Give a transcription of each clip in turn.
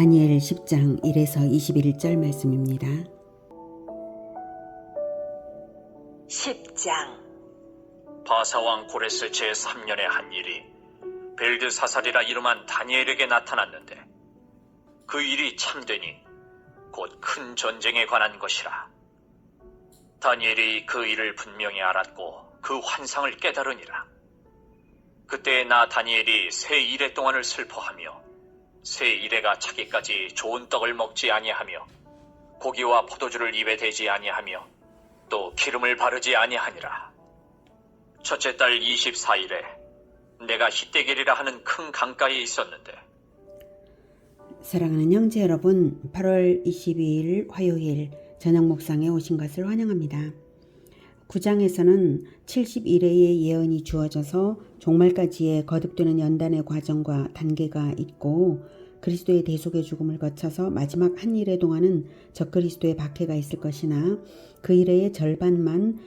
다니엘 10장 1에서 21절 말씀입니다. 10장. 바사왕 고레스 제3년의 한 일이 벨드사살이라 이름한 다니엘에게 나타났는데 그 일이 참되니 곧 큰 전쟁에 관한 것이라. 다니엘이 그 일을 분명히 알았고 그 환상을 깨달으니라. 그때 나 다니엘이 새 이래 동안을 슬퍼하며 새 이래가 차기까지 좋은 떡을 먹지 아니하며 고기와 포도주를 입에 대지 아니하며 또 기름을 바르지 아니하니라. 첫째 달 24일에 내가 히데겔이라 하는 큰 강가에 있었는데. 사랑하는 형제 여러분, 8월 22일 화요일 저녁 묵상에 오신 것을 환영합니다. 9장에서는 71회의 예언이 주어져서 종말까지의 거듭되는 연단의 과정과 단계가 있고 그리스도의 대속의 죽음을 거쳐서 마지막 한 일의 동안은 적그리스도의 박해가 있을 것이나 그 일의 절반만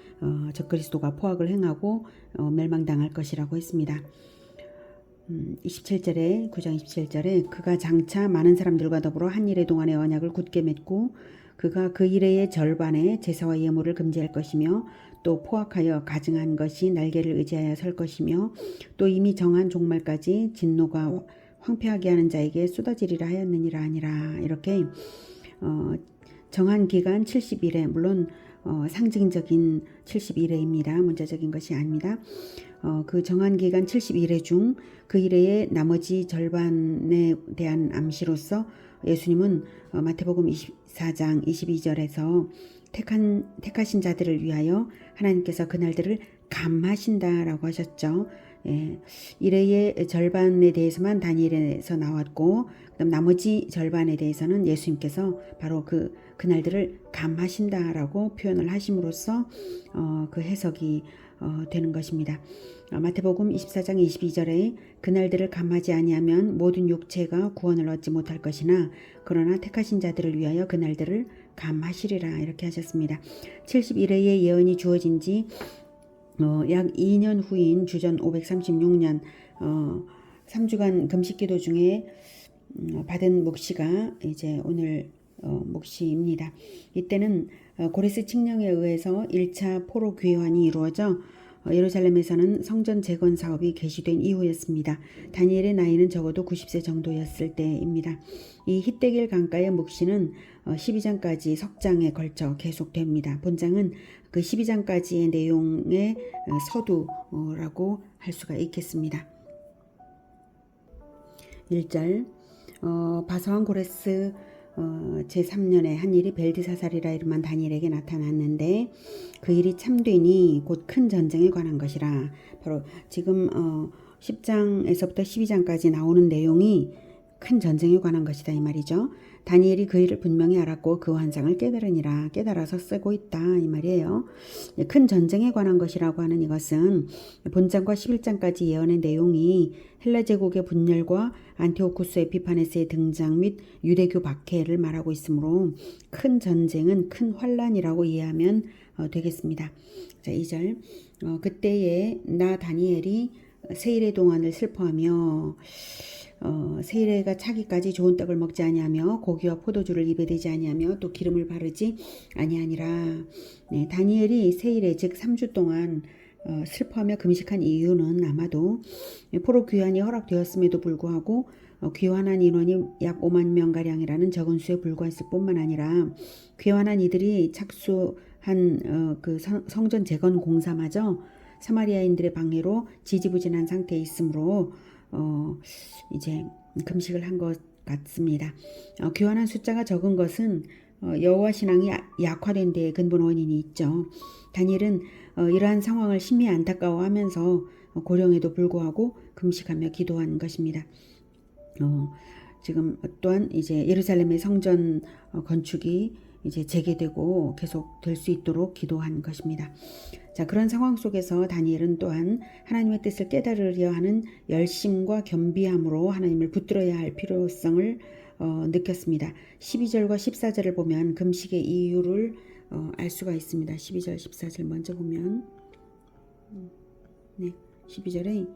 적그리스도가 포악을 행하고 멸망당할 것이라고 했습니다. 27절에 9장 27절에 그가 장차 많은 사람들과 더불어 한 일의 동안의 언약을 굳게 맺고 그가 그 일의 절반의 제사와 예물을 금지할 것이며 또 포악하여 가증한 것이 날개를 의지하여 설 것이며 또 이미 정한 종말까지 진노가 황폐하게 하는 자에게 쏟아지리라 하였느니라 아니라. 이렇게 정한 기간 70일에, 물론 상징적인 71회입니다. 문자적인 것이 아닙니다. 그 정한 기간 71회 중 그 일회의 나머지 절반에 대한 암시로서 예수님은 마태복음 24장 22절에서 택하신 자들을 위하여 하나님께서 그날들을 감하신다라고 하셨죠. 일회의 절반에 대해서만 다니엘에서 나왔고 그다음 나머지 절반에 대해서는 예수님께서 바로 그날들을 감하신다라고 표현을 하심으로써 그 해석이 되는 것입니다. 마태복음 24장 22절에 그날들을 감하지 아니하면 모든 육체가 구원을 얻지 못할 것이나 그러나 택하신 자들을 위하여 그날들을 감하시리라 이렇게 하셨습니다. 71회의 예언이 주어진 지 약 2년 후인 주전 536년 3주간 금식기도 중에 받은 묵시가 이제 오늘 묵시입니다. 이때는 고레스 칙령에 의해서 1차 포로 귀환이 이루어져 예루살렘에서는 성전 재건 사업이 개시된 이후였습니다. 다니엘의 나이는 적어도 90세 정도였을 때입니다. 이 히데겔 강가의 묵시는 12장까지 석장에 걸쳐 계속됩니다. 본장은 그 12장까지의 내용의 서두라고 할 수가 있겠습니다. 1절 바사왕 고레스 제3년에 한 일이 벨드사살이라 이름한 다니엘에게 나타났는데 그 일이 참되니 곧 큰 전쟁에 관한 것이라. 바로 지금 10장에서부터 12장까지 나오는 내용이 큰 전쟁에 관한 것이다 이 말이죠. 다니엘이 그 일을 분명히 알았고 그 환상을 깨달으니라. 깨달아서 쓰고 있다 이 말이에요. 큰 전쟁에 관한 것이라고 하는 이것은 본장과 11장까지 예언의 내용이 헬라 제국의 분열과 안티오쿠스 에피파네스의 등장 및 유대교 박해를 말하고 있으므로 큰 전쟁은 큰 환란이라고 이해하면 되겠습니다. 자, 2절 그때에 나 다니엘이 세일의 동안을 슬퍼하며 세일회가 차기까지 좋은 떡을 먹지 아니하며 고기와 포도주를 입에 대지 아니하며 또 기름을 바르지 아니하니라. 네, 다니엘이 세일회 즉 3주 동안 슬퍼하며 금식한 이유는 아마도 포로 귀환이 허락되었음에도 불구하고 귀환한 인원이 약 5만 명가량이라는 적은 수에 불과했을 뿐만 아니라 귀환한 이들이 착수한 그 성전 재건 공사마저 사마리아인들의 방해로 지지부진한 상태에 있으므로 이제 금식을 한 것 같습니다. 교환한 숫자가 적은 것은 여호와 신앙이 약화된 데에 근본 원인이 있죠. 다니엘은 이러한 상황을 심히 안타까워하면서 고령에도 불구하고 금식하며 기도한 것입니다. 지금 또한 이제 예루살렘의 성전 건축이 이제 재개되고 계속 될 수 있도록 기도한 것입니다. 자, 그런 상황 속에서 다니엘은 또한 하나님의 뜻을 깨달으려 하는 열심과 겸비함으로 하나님을 붙들어야 할 필요성을 느꼈습니다. 12절과 14절을 보면 금식의 이유를 알 수가 있습니다. 12절 14절 먼저 보면 네. 12절에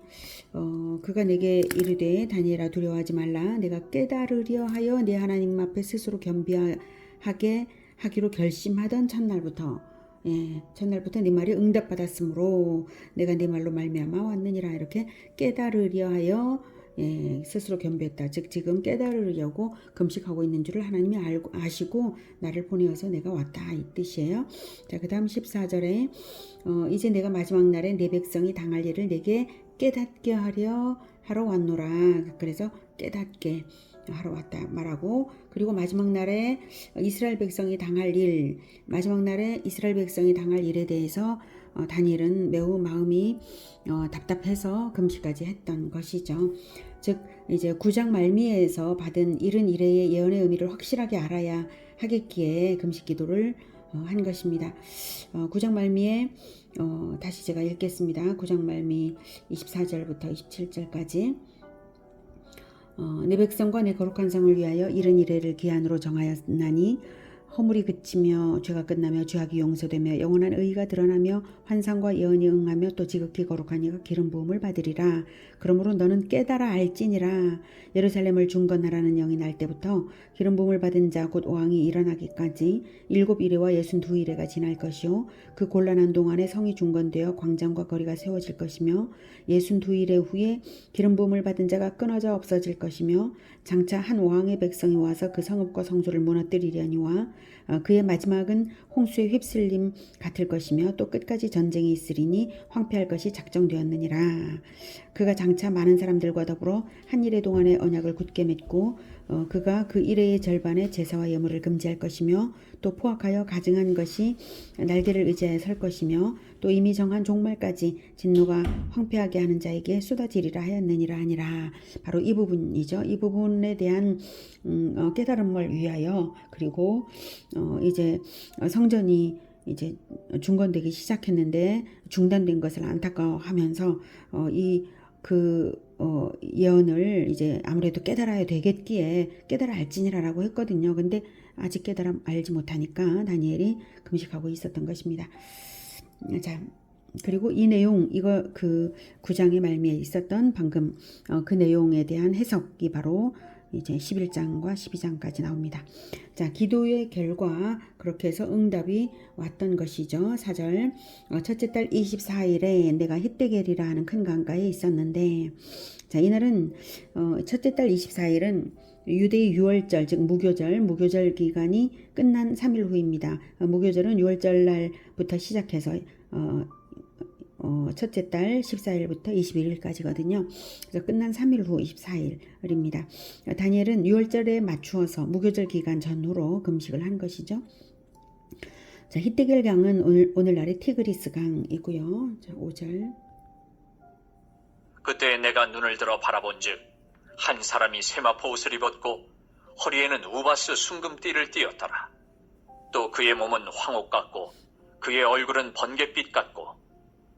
그가 내게 이르되 다니엘아 두려워하지 말라. 내가 깨달으려 하여 내 하나님 앞에 스스로 겸비하게 하기로 결심하던 첫날부터 첫날부터 네 말이 응답받았으므로 내가 네 말로 말미암아 왔느니라. 이렇게 깨달으려 하여 스스로 겸비했다. 즉 지금 깨달으려고 금식하고 있는 줄을 하나님이 아시고 나를 보내어서 내가 왔다 이 뜻이에요. 자, 그 다음 14절에 이제 내가 마지막 날에 내 백성이 당할 일을 내게 깨닫게 하러 왔노라. 그래서 깨닫게 하러 왔다 말하고, 그리고 마지막 날에 이스라엘 백성이 당할 일, 마지막 날에 이스라엘 백성이 당할 일에 대해서 다니엘은 매우 마음이 답답해서 금식까지 했던 것이죠. 즉 이제 9장 말미에서 받은 이른 이래의 예언의 의미를 확실하게 알아야 하겠기에 금식 기도를 한 것입니다. 9장 말미에 다시 제가 읽겠습니다. 9장 말미 24절부터 27절까지 내 백성과 내 거룩한 성을 위하여 이른 이래를 기한으로 정하였나니 허물이 그치며 죄가 끝나며 죄악이 용서되며 영원한 의의가 드러나며 환상과 예언이 응하며 또 지극히 거룩한 이가 기름 부음을 받으리라. 그러므로 너는 깨달아 알지니라. 예루살렘을 중건하라는 영이 날 때부터 기름 부음을 받은 자 곧 왕이 일어나기까지 7이레와 62이레가 지날 것이요 그 곤란한 동안에 성이 중건되어 광장과 거리가 세워질 것이며 62이레 후에 기름 부음을 받은 자가 끊어져 없어질 것이며 장차 한 왕의 백성이 와서 그 성읍과 성소를 무너뜨리려니와 그의 마지막은 홍수의 휩쓸림 같을 것이며 또 끝까지 전쟁이 있으리니 황폐할 것이 작정되었느니라. 그가 장차 많은 사람들과 더불어 한 이레 동안의 언약을 굳게 맺고 그가 그 이레의 절반의 제사와 예물을 금지할 것이며 또 포악하여 가증한 것이 날개를 의지하여 설 것이며 또 이미 정한 종말까지 진노가 황폐하게 하는 자에게 쏟아지리라 하였느니라 하니라. 바로 이 부분이죠. 이 부분에 대한 깨달음을 위하여, 그리고 이제 성전이 이제 중건되기 시작했는데 중단된 것을 안타까워하면서 예언을 이제 아무래도 깨달아야 되겠기에 깨달아 알지니라라고 했거든요. 근데 아직 깨달아 알지 못하니까 다니엘이 금식하고 있었던 것입니다. 자, 그리고 이 내용, 그 9장의 말미에 있었던 방금 그 내용에 대한 해석이 바로 이제 11장과 12장까지 나옵니다. 자, 기도의 결과 그렇게 해서 응답이 왔던 것이죠. 4절 첫째 달 24일에 내가 힛데겔이라 하는 큰 강가에 있었는데, 자, 이날은 첫째 달 24일은 유대의 유월절, 즉 무교절 기간이 끝난 3일 후입니다. 무교절은 6월절 날부터 시작해서 첫째 달 14일부터 21일까지거든요. 그래서 끝난 3일 후 24일입니다. 다니엘은 6월절에 맞추어서 무교절 기간 전후로 금식을 한 것이죠. 자, 힛데겔 강은 오늘날의 티그리스 강이고요. 자, 5절. 그때 내가 눈을 들어 바라본즉 한 사람이 세마포 옷을 입었고 허리에는 우바스 순금띠를 띠었더라. 또 그의 몸은 황옥 같고 그의 얼굴은 번갯빛 같고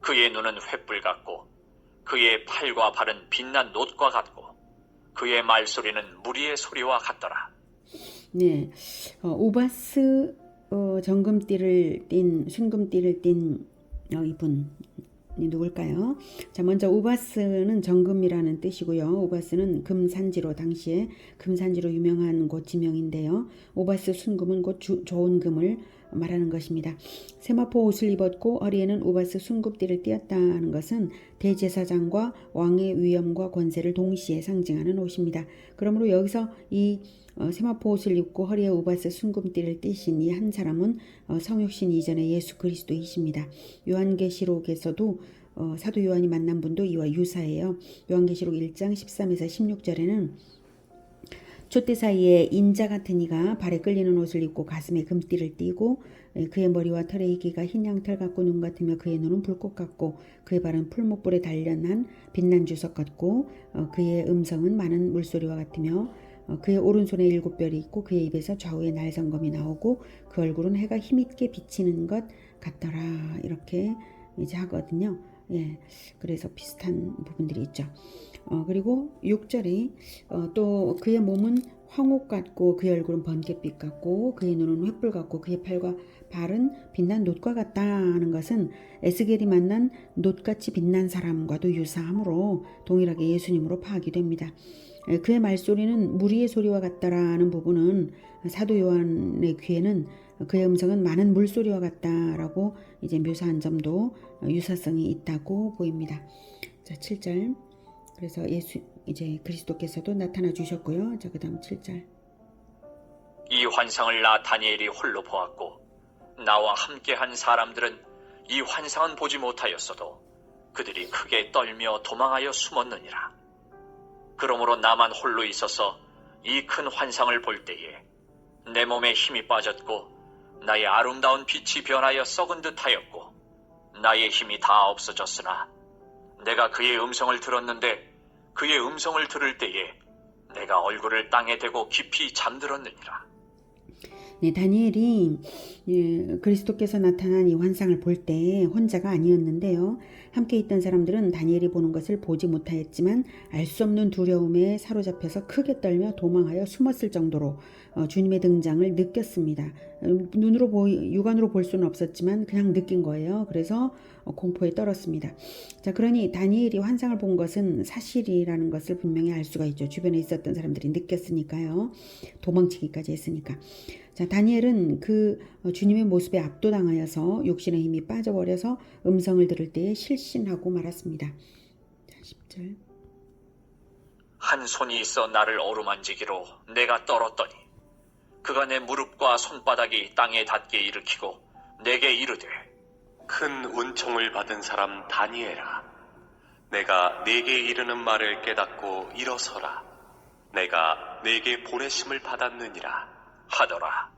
그의 눈은 횃불 같고 그의 팔과 발은 빛난 놋과 같고 그의 말소리는 무리의 소리와 같더라. 네, 우바스 정금띠를 띤 순금띠를 띤 이분이 누굴까요? 자, 먼저 우바스는 정금이라는 뜻이고요. 우바스는 금산지로, 당시에 금산지로 유명한 곳 지명인데요. 우바스 순금은 곧 좋은 금을 말하는 것입니다. 세마포 옷을 입었고 허리에는 우바스 순금띠를 띠었다는 것은 대제사장과 왕의 위엄과 권세를 동시에 상징하는 옷입니다. 그러므로 여기서 이 세마포 옷을 입고 허리에 우바스 순금띠를 띠신 이 한 사람은 성육신 이전의 예수 그리스도이십니다. 요한계시록에서도 사도 요한이 만난 분도 이와 유사해요. 요한계시록 1장 13에서 16절에는 촛대 사이에 인자 같은 이가 발에 끌리는 옷을 입고 가슴에 금띠를 띠고 그의 머리와 털의 이기가 흰 양털 같고 눈 같으며 그의 눈은 불꽃 같고 그의 발은 풀목불에 단련한 빛난 주석 같고 그의 음성은 많은 물소리와 같으며 그의 오른손에 7별이 있고 그의 입에서 좌우에 날성검이 나오고 그 얼굴은 해가 힘있게 비치는 것 같더라. 이렇게 이제 하거든요. 예, 그래서 비슷한 부분들이 있죠. 그리고 6절에 또 그의 몸은 황옥 같고 그의 얼굴은 번갯빛 같고 그의 눈은 횃불 같고 그의 팔과 발은 빛난 놋과 같다 하는 것은 에스겔이 만난 놋같이 빛난 사람과도 유사하므로 동일하게 예수님으로 파악이 됩니다. 그의 말소리는 무리의 소리와 같다라는 부분은 사도 요한의 귀에는 그의 음성은 많은 물소리와 같다라고 이제 묘사한 점도 유사성이 있다고 보입니다. 자, 7절. 그래서 이제 그리스도께서도 나타나 주셨고요. 자, 그다음 7절. 이 환상을 나 다니엘이 홀로 보았고 나와 함께한 사람들은 이 환상은 보지 못하였어도 그들이 크게 떨며 도망하여 숨었느니라. 그러므로 나만 홀로 있어서 이 큰 환상을 볼 때에 내 몸에 힘이 빠졌고 나의 아름다운 빛이 변하여 썩은 듯하였고 나의 힘이 다 없어졌으나 내가 그의 음성을 들었는데 그의 음성을 들을 때에 내가 얼굴을 땅에 대고 깊이 잠들었느니라. 네, 다니엘이 그리스도께서 나타난 이 환상을 볼 때 혼자가 아니었는데요. 함께 있던 사람들은 다니엘이 보는 것을 보지 못하였지만 알 수 없는 두려움에 사로잡혀서 크게 떨며 도망하여 숨었을 정도로 주님의 등장을 느꼈습니다. 육안으로 볼 수는 없었지만 그냥 느낀 거예요. 그래서 공포에 떨었습니다. 자, 그러니 다니엘이 환상을 본 것은 사실이라는 것을 분명히 알 수가 있죠. 주변에 있었던 사람들이 느꼈으니까요. 도망치기까지 했으니까. 자, 다니엘은 그 주님의 모습에 압도당하여서 육신의 힘이 빠져버려서 음성을 들을 때에 실신하고 말았습니다. 자, 10절. 한 손이 있어 나를 어루만지기로 내가 떨었더니 그가 내 무릎과 손바닥이 땅에 닿게 일으키고 내게 이르되 큰 은총을 받은 사람 다니엘아, 내가 네게 이르는 말을 깨닫고 일어서라. 내가 네게 보내심을 받았느니라 하더라.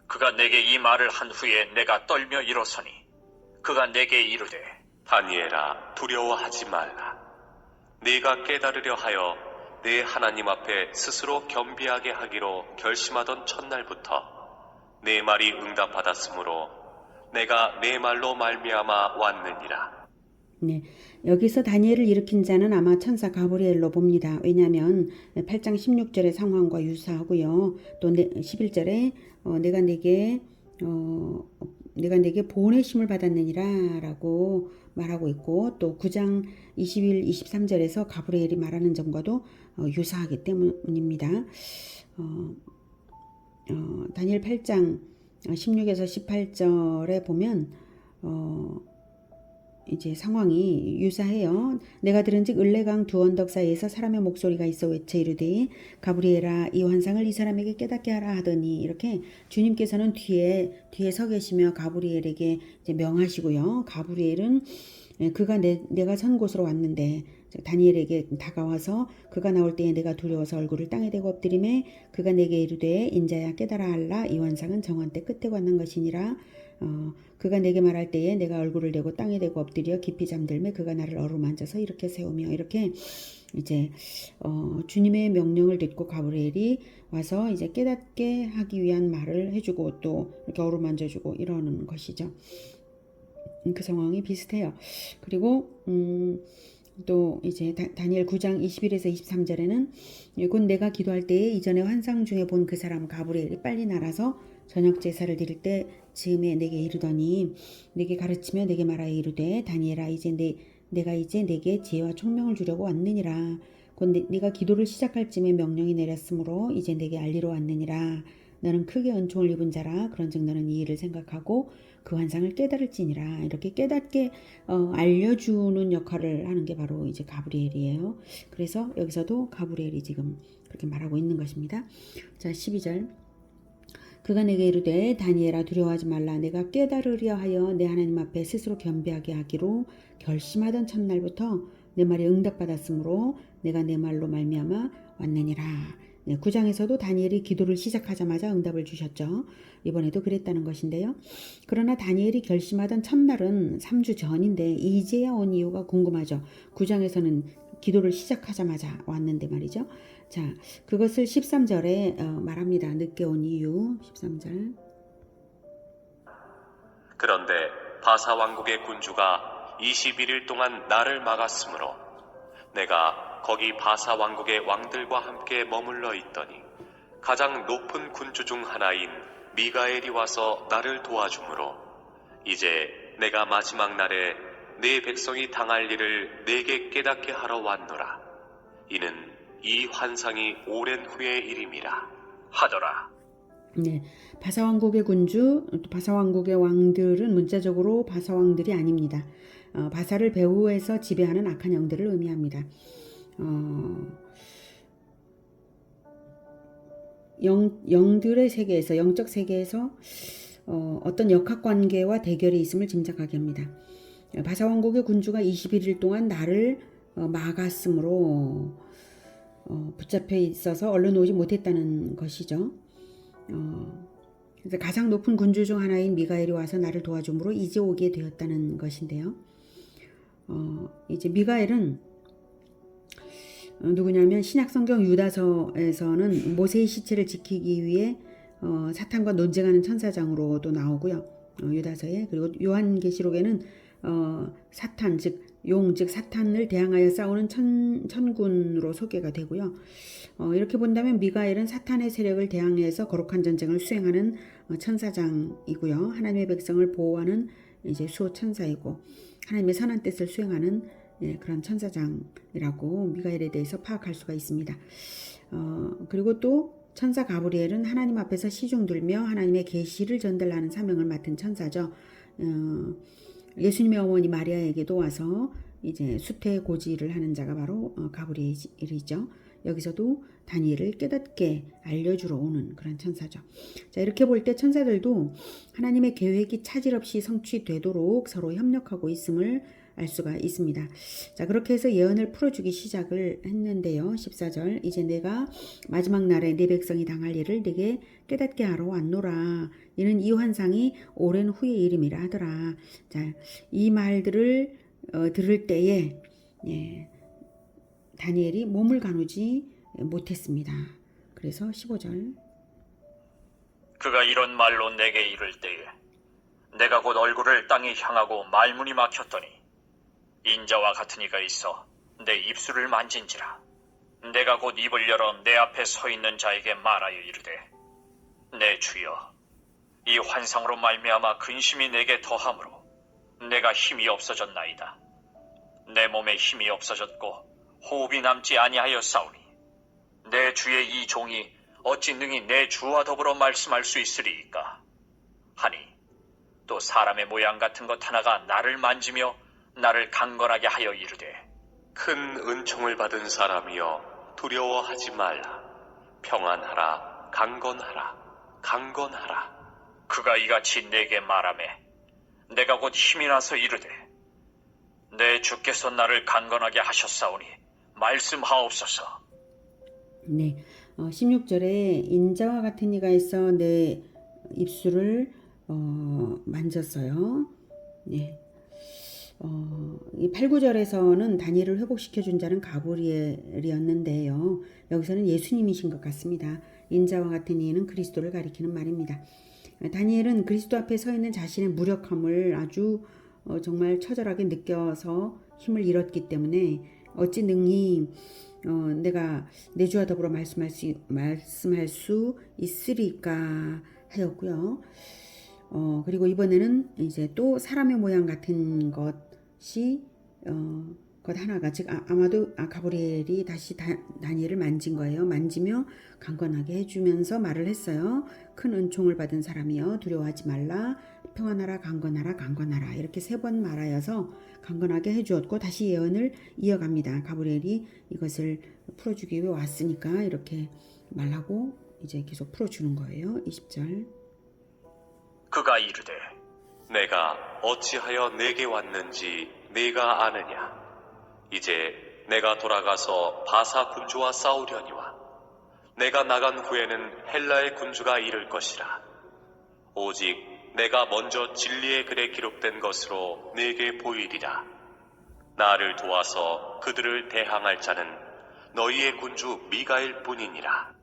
그가 내게 이 말을 한 후에 내가 떨며 일어서니 그가 내게 이르되 다니엘아, 두려워하지 말라. 네가 깨달으려 하여 내 하나님 앞에 스스로 겸비하게 하기로 결심하던 첫날부터 내 말이 응답받았으므로 내가 내 말로 말미암아 왔느니라. 네, 여기서 다니엘을 일으킨 자는 아마 천사 가브리엘로 봅니다. 왜냐하면 8장 16절의 상황과 유사하고요. 또 11절에 내가 내게 보내심을 받았느니라라고 말하고 있고 또 9장 21, 23절에서 가브리엘이 말하는 점과도 유사하기 때문입니다. 다니엘 8장 16에서 18절에 보면 이제 상황이 유사해요. 내가 들은즉 을레강 두 언덕 사이에서 사람의 목소리가 있어 외쳐 이르되 가브리엘아, 이 환상을 이 사람에게 깨닫게 하라 하더니, 이렇게 주님께서는 뒤에 서 계시며 가브리엘에게 이제 명하시고요. 가브리엘은 그가 내가 선 곳으로 왔는데 다니엘에게 다가와서 그가 나올 때에 내가 두려워서 얼굴을 땅에 대고 엎드리매 그가 내게 이르되 인자야 깨달아 알라, 이 환상은 정한 때 끝에 관한 것이니라. 그가 내게 말할 때에 내가 얼굴을 대고 땅에 대고 엎드려 깊이 잠들매 그가 나를 어루만져서 이렇게 세우며, 이렇게 이제 주님의 명령을 듣고 가브리엘이 와서 이제 깨닫게 하기 위한 말을 해주고 또 이렇게 어루만져주고 이러는 것이죠. 그 상황이 비슷해요. 그리고 또 이제 다니엘 9장 21에서 23절에는 곧 내가 기도할 때에 이전에 환상 중에 본 그 사람 가브리엘이 빨리 날아서 저녁 제사를 드릴 때 즈음에 내게 이르더니 내게 가르치며 내게 말하여 이르되 다니엘아, 내가 이제 내게 지혜와 총명을 주려고 왔느니라. 곧 네가 기도를 시작할 쯤에 명령이 내렸으므로 이제 내게 알리러 왔느니라. 너는 크게 은총을 입은 자라. 그런즉 너는 이 일을 생각하고 그 환상을 깨달을지니라. 이렇게 깨닫게 알려주는 역할을 하는 게 바로 이제 가브리엘이에요. 그래서 여기서도 가브리엘이 지금 그렇게 말하고 있는 것입니다. 자, 12절. 그가 내게 이르되 다니엘아, 두려워하지 말라. 내가 깨달으려 하여 내 하나님 앞에 스스로 겸비하게 하기로 결심하던 첫날부터 내 말이 응답받았으므로 내가 내 말로 말미암아 왔느니라. 9장에서도 다니엘이 기도를 시작하자마자 응답을 주셨죠. 이번에도 그랬다는 것인데요. 그러나 다니엘이 결심하던 첫날은 3주 전인데 이제야 온 이유가 궁금하죠. 9장에서는 기도를 시작하자마자 왔는데 말이죠. 자, 그것을 13절에 말합니다. 늦게 온 이유. 13절. 그런데 바사 왕국의 군주가 21일 동안 나를 막았으므로 내가 거기 바사 왕국의 왕들과 함께 머물러 있더니 가장 높은 군주 중 하나인 미가엘이 와서 나를 도와주므로 이제 내가 마지막 날에 내 백성이 당할 일을 내게 깨닫게 하러 왔노라. 이는 이 환상이 오랜 후의 일임이라 하더라. 네, 바사 왕국의 군주, 또 바사 왕국의 왕들은 문자적으로 바사 왕들이 아닙니다. 바사를 배후에서 지배하는 악한 영들을 의미합니다. 영들의 세계에서, 영적 세계에서 어떤 역학관계와 대결이 있음을 짐작하게 합니다. 바사 왕국의 군주가 21일 동안 나를 막았으므로 붙잡혀 있어서 얼른 오지 못했다는 것이죠. 그래서 가장 높은 군주 중 하나인 미가엘이 와서 나를 도와줌으로 이제 오게 되었다는 것인데요. 이제 미가엘은 누구냐면 신약성경 유다서에서는 모세의 시체를 지키기 위해 사탄과 논쟁하는 천사장으로도 나오고요. 유다서에. 그리고 요한계시록에는 사탄 즉 용 즉 사탄을 대항하여 싸우는 천군으로 소개가 되고요. 이렇게 본다면 미가엘은 사탄의 세력을 대항해서 거룩한 전쟁을 수행하는 천사장이고요. 하나님의 백성을 보호하는 이제 수호 천사이고 하나님의 선한 뜻을 수행하는 그런 천사장이라고 미가엘에 대해서 파악할 수가 있습니다. 그리고 또 천사 가브리엘은 하나님 앞에서 시중 들며 하나님의 계시를 전달하는 사명을 맡은 천사죠. 예수님의 어머니 마리아에게도 와서 이제 수태 고지를 하는 자가 바로 가브리엘이죠. 여기서도 다니엘을 깨닫게 알려주러 오는 그런 천사죠. 자, 이렇게 볼 때 천사들도 하나님의 계획이 차질 없이 성취되도록 서로 협력하고 있음을 알 수가 있습니다. 자, 그렇게 해서 예언을 풀어주기 시작을 했는데요. 14절 이제 내가 마지막 날에 네 백성이 당할 일을 네게 깨닫게 하러 왔노라. 이는 이 환상이 오랜 후의 일임이라 하더라. 자, 이 말들을 들을 때에 다니엘이 몸을 가누지 못했습니다. 그래서 15절 그가 이런 말로 내게 이를 때에 내가 곧 얼굴을 땅에 향하고 말문이 막혔더니 인자와 같은 이가 있어 내 입술을 만진지라. 내가 곧 입을 열어 내 앞에 서 있는 자에게 말하여 이르되 내 주여 이 환상으로 말미암아 근심이 내게 더함으로 내가 힘이 없어졌나이다. 내 몸에 힘이 없어졌고 호흡이 남지 아니하여 싸우니 내 주의 이 종이 어찌 능히 내 주와 더불어 말씀할 수 있으리이까 하니 또 사람의 모양 같은 것 하나가 나를 만지며 나를 강건하게 하여 이르되 큰 은총을 받은 사람이여 두려워하지 말라. 평안하라. 강건하라. 그가 이같이 내게 말하매 내가 곧 힘이 나서 이르되 내 주께서 나를 강건하게 하셨사오니 말씀하옵소서. 네, 16절에 인자와 같은 이가 있어 내 입술을 만졌어요. 네. 이 8, 9절에서는 다니엘을 회복시켜준 자는 가브리엘이었는데요. 여기서는 예수님이신 것 같습니다. 인자와 같은 이는 그리스도를 가리키는 말입니다. 다니엘은 그리스도 앞에 서 있는 자신의 무력함을 아주 정말 처절하게 느껴서 힘을 잃었기 때문에 어찌 능히 내가 내 주와 더불어 말씀할 수 있으리까 하였고요. 그리고 이번에는 이제 또 사람의 모양 같은 것이 것 하나가 즉 아마도 가브리엘이 다시 다니엘을 만진 거예요. 만지며 강건하게 해주면서 말을 했어요. 큰 은총을 받은 사람이여 두려워하지 말라. 평안하라. 강건하라. 이렇게 3번 말하여서 강건하게 해주었고 다시 예언을 이어갑니다. 가브리엘이 이것을 풀어주기 위해 왔으니까 이렇게 말하고 이제 계속 풀어주는 거예요. 20절 그가 이르되 내가 어찌하여 내게 왔는지 네가 아느냐. 이제 내가 돌아가서 바사 군주와 싸우려니와 내가 나간 후에는 헬라의 군주가 이를 것이라. 오직 내가 먼저 진리의 글에 기록된 것으로 네게 보이리라. 나를 도와서 그들을 대항할 자는 너희의 군주 미가엘 뿐이니라.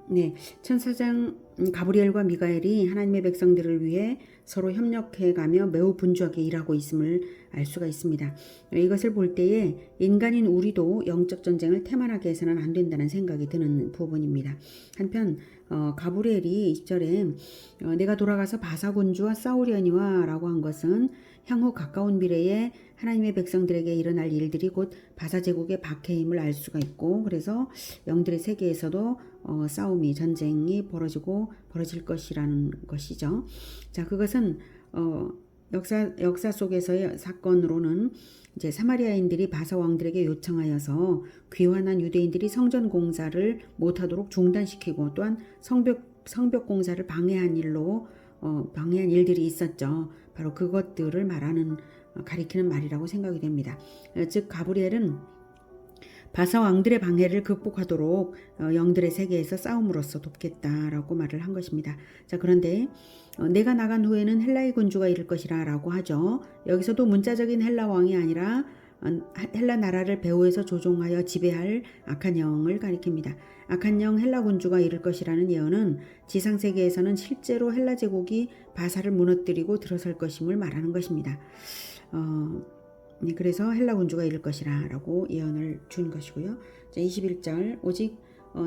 네, 천사장 가브리엘과 미가엘이 하나님의 백성들을 위해 서로 협력해가며 매우 분주하게 일하고 있음을 알 수가 있습니다. 이것을 볼 때에 인간인 우리도 영적 전쟁을 태만하게 해서는 안 된다는 생각이 드는 부분입니다. 한편 가브리엘이 20절에 내가 돌아가서 바사군주와 싸우려니와 라고 한 것은 향후 가까운 미래에 하나님의 백성들에게 일어날 일들이 곧 바사제국의 박해임을 알 수가 있고, 그래서 영들의 세계에서도 싸움이, 전쟁이 벌어질 것이라는 것이죠. 자, 그것은 역사 속에서의 사건으로는 이제 사마리아인들이 바사 왕들에게 요청하여서 귀환한 유대인들이 성전 공사를 못하도록 중단시키고, 또한 성벽 공사를 방해한 일들이 있었죠. 바로 그것들을 가리키는 말이라고 생각이 됩니다. 즉 가브리엘은 바사 왕들의 방해를 극복하도록 영들의 세계에서 싸움으로써 돕겠다라고 말을 한 것입니다. 자, 그런데 내가 나간 후에는 헬라의 군주가 이를 것이라 라고 하죠. 여기서도 문자적인 헬라 왕이 아니라 헬라 나라를 배후에서 조종하여 지배할 악한 영을 가리킵니다. 악한 영 헬라 군주가 이를 것이라는 예언은 지상세계에서는 실제로 헬라 제국이 바사를 무너뜨리고 들어설 것임을 말하는 것입니다. 그래서 헬라 군주가 이를 것이라 라고 예언을 준 것이고요. 자, 21절 오직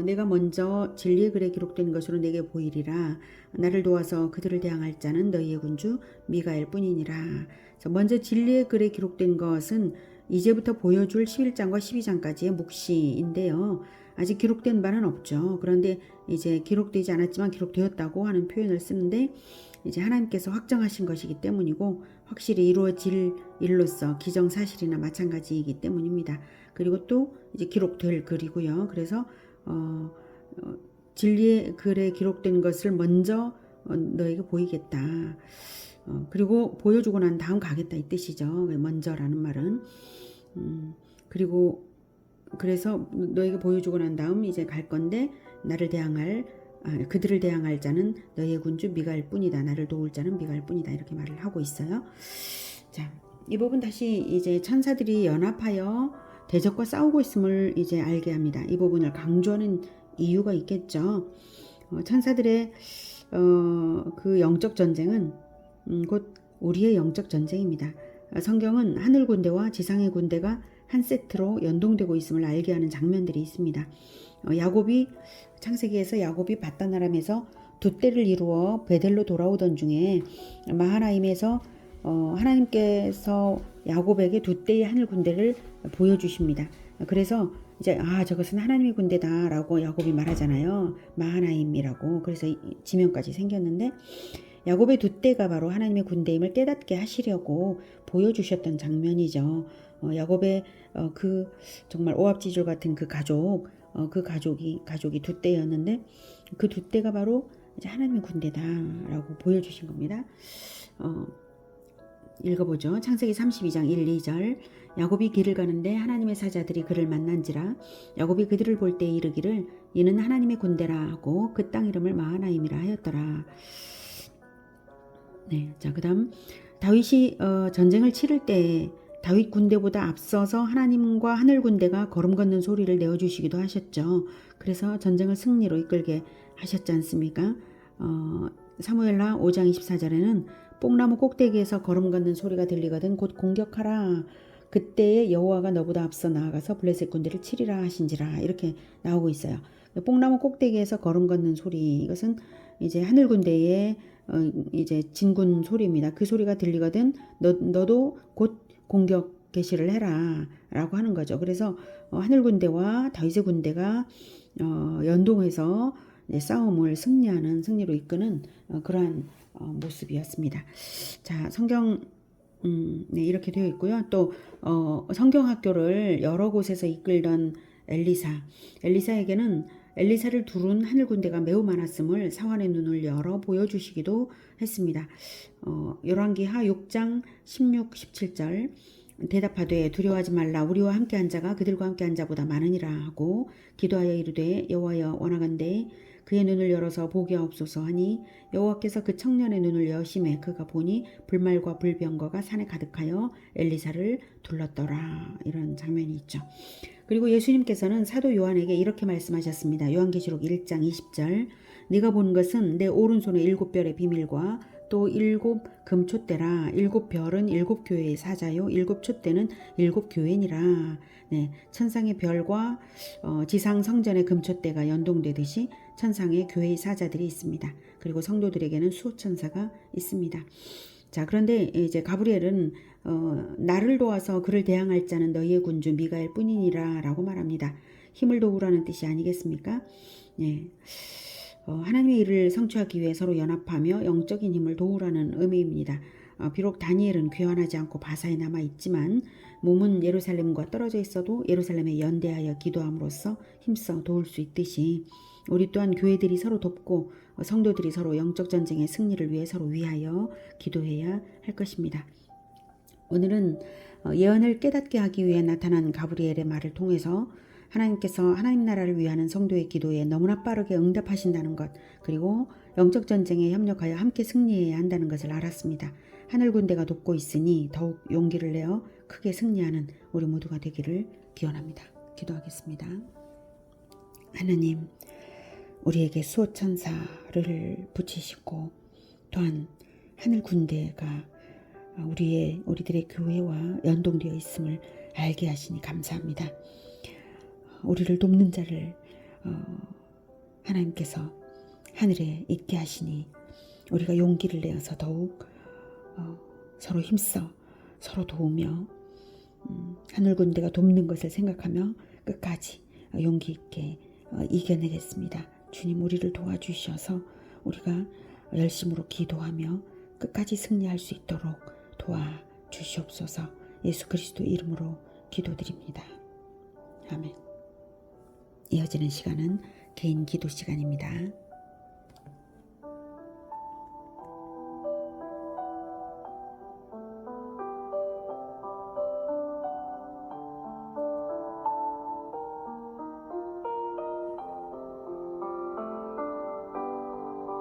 내가 먼저 진리의 글에 기록된 것으로 내게 보이리라. 나를 도와서 그들을 대항할 자는 너희의 군주 미가엘 뿐이니라. 먼저 진리의 글에 기록된 것은 이제부터 보여줄 11장과 12장까지의 묵시인데요. 아직 기록된 바는 없죠. 그런데 이제 기록되지 않았지만 기록되었다고 하는 표현을 쓰는데, 이제 하나님께서 확정하신 것이기 때문이고 확실히 이루어질 일로서 기정사실이나 마찬가지이기 때문입니다. 그리고 또 이제 기록될 글이고요. 그래서 진리의 글에 기록된 것을 먼저 너에게 보이겠다. 그리고 보여주고 난 다음 가겠다 이 뜻이죠. 먼저라는 말은. 그래서 너에게 보여주고 난 다음 이제 갈 건데 그들을 대항할 자는 너희의 군주 미가엘 뿐이다. 나를 도울 자는 미가엘 뿐이다. 이렇게 말을 하고 있어요. 자, 이 부분 다시 이제 천사들이 연합하여 대적과 싸우고 있음을 이제 알게 합니다. 이 부분을 강조하는 이유가 있겠죠. 천사들의 그 영적 전쟁은 곧 우리의 영적 전쟁입니다. 성경은 하늘 군대와 지상의 군대가 한 세트로 연동되고 있음을 알게 하는 장면들이 있습니다. 창세기에서 야곱이 밧단아람에서 두 떼를 이루어 베델로 돌아오던 중에 마하나임에서 하나님께서 야곱에게 두 떼의 하늘 군대를 보여주십니다. 그래서 이제 저것은 하나님의 군대다라고 야곱이 말하잖아요. 마하나임이라고. 그래서 지명까지 생겼는데, 야곱의 두 떼가 바로 하나님의 군대임을 깨닫게 하시려고 보여주셨던 장면이죠. 야곱의 그 정말 오합지졸 같은 그 가족이 두 떼였는데, 그 두 떼가 바로 이제 하나님의 군대다라고 보여주신 겁니다. 읽어보죠. 창세기 32장 1, 2절. 야곱이 길을 가는데 하나님의 사자들이 그를 만난지라. 야곱이 그들을 볼 때 이르기를 이는 하나님의 군대라 하고 그 땅 이름을 마하나임이라 하였더라. 네, 자, 그다음 다윗이 전쟁을 치를 때 다윗 군대보다 앞서서 하나님과 하늘 군대가 걸음 걷는 소리를 내어주시기도 하셨죠. 그래서 전쟁을 승리로 이끌게 하셨지 않습니까? 사무엘하 5장 24절에는 뽕나무 꼭대기에서 걸음 걷는 소리가 들리거든 곧 공격하라. 그때에 여호와가 너보다 앞서 나아가서 블레셋 군대를 치리라 하신지라. 이렇게 나오고 있어요. 뽕나무 꼭대기에서 걸음 걷는 소리, 이것은 이제 하늘 군대의 이제 진군 소리입니다. 그 소리가 들리거든 너도 곧 공격 개시를 해라 라고 하는 거죠. 그래서 하늘 군대와 다윗의 군대가 연동해서 싸움을 승리로 이끄는 그러한 모습이었습니다. 자, 성경 네, 이렇게 되어 있고요. 또 성경학교를 여러 곳에서 이끌던 엘리사에게는 엘리사를 두른 하늘 군대가 매우 많았음을 사환의 눈을 열어 보여주시기도 했습니다. 열왕기하 6장 16, 17절 대답하되 두려워하지 말라. 우리와 함께한 자가 그들과 함께한 자보다 많으니라 하고 기도하여 이르되 여호와여 원하건대 그의 눈을 열어서 보게 하옵소서 하니 여호와께서 그 청년의 눈을 여심해 그가 보니 불말과 불병거가 산에 가득하여 엘리사를 둘렀더라. 이런 장면이 있죠. 그리고 예수님께서는 사도 요한에게 이렇게 말씀하셨습니다. 요한계시록 1장 20절 네가 본 것은 내 오른손의 7별의 비밀과 또 7 금촛대라. 7별은 7 교회의 사자요 7 촛대는 7 교회니라. 네, 천상의 별과 지상 성전의 금촛대가 연동되듯이 천상의 교회의 사자들이 있습니다. 그리고 성도들에게는 수호천사가 있습니다. 자, 그런데 이제 가브리엘은 나를 도와서 그를 대항할 자는 너희의 군주 미가엘 뿐이니라 라고 말합니다. 힘을 도우라는 뜻이 아니겠습니까? 예. 하나님의 일을 성취하기 위해 서로 연합하며 영적인 힘을 도우라는 의미입니다. 비록 다니엘은 귀환하지 않고 바사에 남아있지만 몸은 예루살렘과 떨어져 있어도 예루살렘에 연대하여 기도함으로써 힘써 도울 수 있듯이 우리 또한 교회들이 서로 돕고 성도들이 서로 영적 전쟁의 승리를 위해 서로 위하여 기도해야 할 것입니다. 오늘은 예언을 깨닫게 하기 위해 나타난 가브리엘의 말을 통해서 하나님께서 하나님 나라를 위하는 성도의 기도에 너무나 빠르게 응답하신다는 것, 그리고 영적 전쟁에 협력하여 함께 승리해야 한다는 것을 알았습니다. 하늘 군대가 돕고 있으니 더욱 용기를 내어 크게 승리하는 우리 모두가 되기를 기원합니다. 기도하겠습니다. 하나님, 우리에게 수호천사를 붙이시고 또한 하늘 군대가 우리들의 교회와 연동되어 있음을 알게 하시니 감사합니다. 우리를 돕는 자를 하나님께서 하늘에 있게 하시니 우리가 용기를 내어서 더욱 서로 힘써 서로 도우며 하늘 군대가 돕는 것을 생각하며 끝까지 용기 있게 이겨내겠습니다. 주님, 우리를 도와주셔서 우리가 열심으로 기도하며 끝까지 승리할 수 있도록 도와주시옵소서. 예수 그리스도 이름으로 기도드립니다. 아멘. 이어지는 시간은 개인 기도 시간입니다.